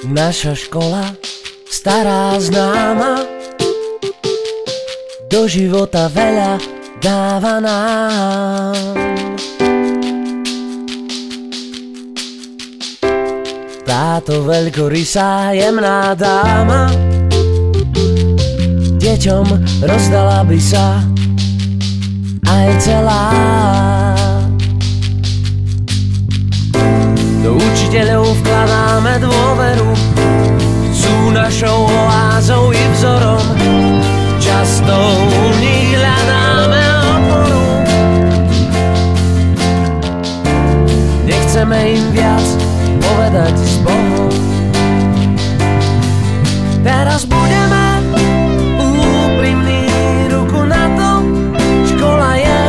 Naša škola, stará známa, do života veľa dáva nám. Táto veľkorysá jemná dáma deťom rozdala by sa aj celá. Do učiteľov vkladáme dôveru, sú našou oázou i vzorom, často u nich hľadáme oporu. Nechceme im viac povedať s Bohom, teraz budeme úprimní, ruku na to, škola je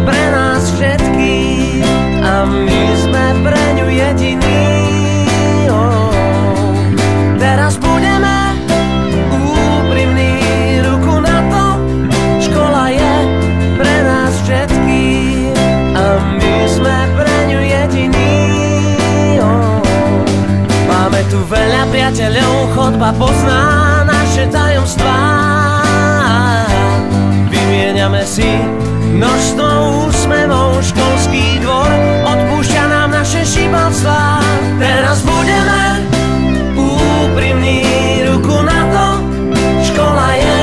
pre nás všetkých a my sme pre ňu jediní. Teraz budeme úprimní, ruku na to, škola je pre nás všetkých a my sme pre ňu jediní. Máme tu veľa priateľov, chodba pozná naše tajomstvá. Vymieňame si množstvo úsmevov, školský dvor odpúšťa nám naše šibavstvá. Teraz budeme úprimní, ruku na to, škola je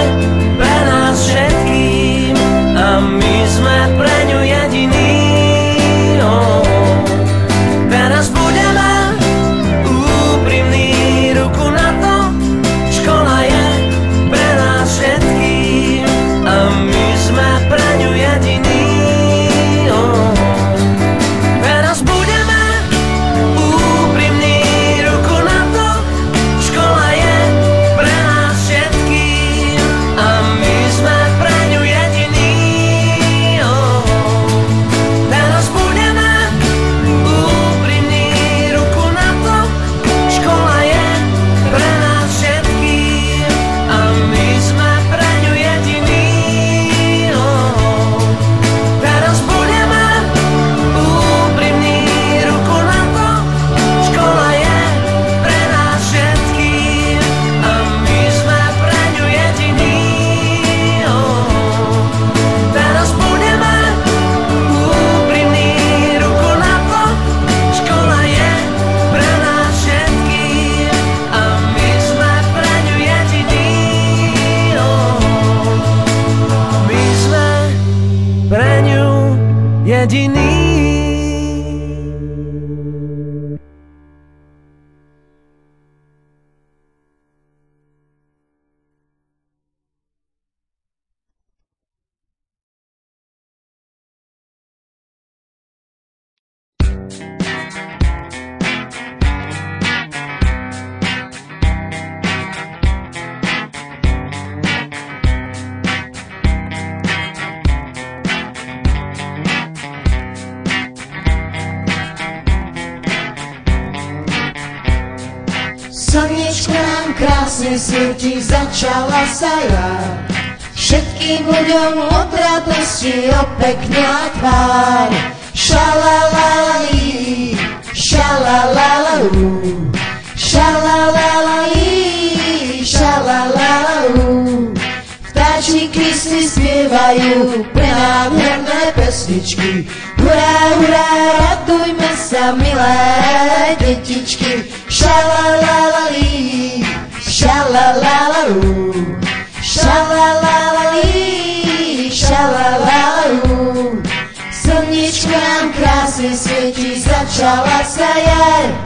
pre nás všetkým a my sme pre ňu jediní. Teraz budeme úprimní, ruku na to, škola je pre nás všetkým a my sme pre ňu jediní. Teraz budeme úprimní, ruku na to, škola je pre nás všetkým a my sme pre ňu jediní. Teraz budeme úprimní, ruku na to, škola je pre nás všetkým a my sme pre ňu jediní. Teraz budeme úprimní, ruku na to, škola je pre nás všetkým a my sme pre ňu jediní. Teraz budeme úprimní, ruku na to, škola je pre nás všetkým a my sme pre ňu jediní. My sme pre ňu jediní. Slniečko nám krásne svieti, začala sa jar. Všetkým ľuďom od radosti opeknila tvár. Šalalalí, šalalalalú, šalalalí, šalalalalú. Vtáčiky si spievajú prenádherné pesničky. Hurá, hurá, radujme sa, milé detičky. Šalalalí, šalalalalú, šalalalí, šalalalalú. Slniečko nám krásne svieti, začala sa jar.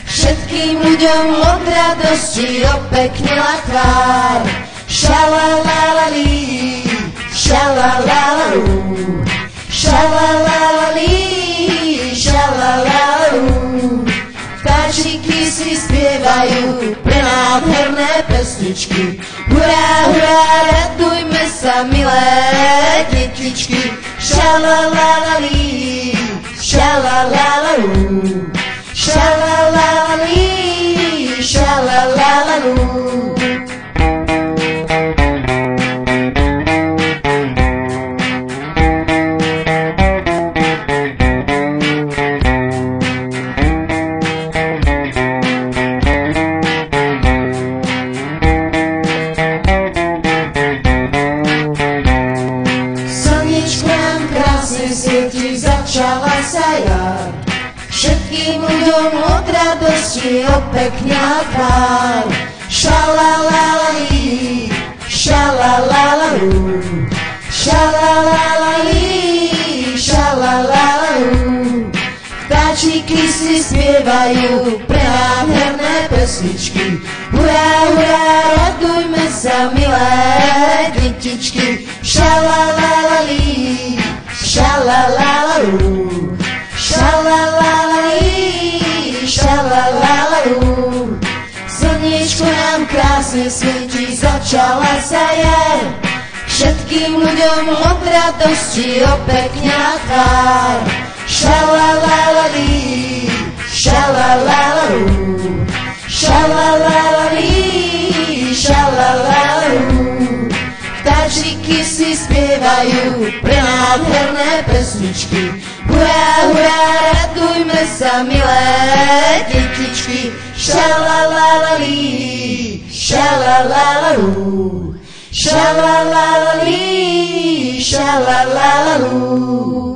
Všetkým ľuďom od radosti opeknila tvár. Šalalalí, šalalalalú, šalalalí, šalalalalú. Vtáčiky si spievajú prenádherné pesničky. Hurá, hurá, radujme sa, milé detičky. Šalalalí, šalalalalú, šalalalí, šalalalalú. ľuďom od radosti opekňa tvár. Šalalalali, šalalalalu, šalalalali, šalalalalu. Vtáčiky si spievajú prehádherné pesničky. Hurá, hurá, radujme sa, milé detičky. Šalalalali, šalalalalu, šalalalali, šalalalalu. Slniečko nám krásne svieti, začala sa jar. Všetkým ľuďom od radosti opekňa tvár. Šalalalali, šalalalalu, šalalali, šalalalalu. Vtáčiky si spievajú prenádherné pesničky. Hurá, hurá, radujme sa, milé detičky. Šalalalali, šalalalalu, šalalali, šalalalalu.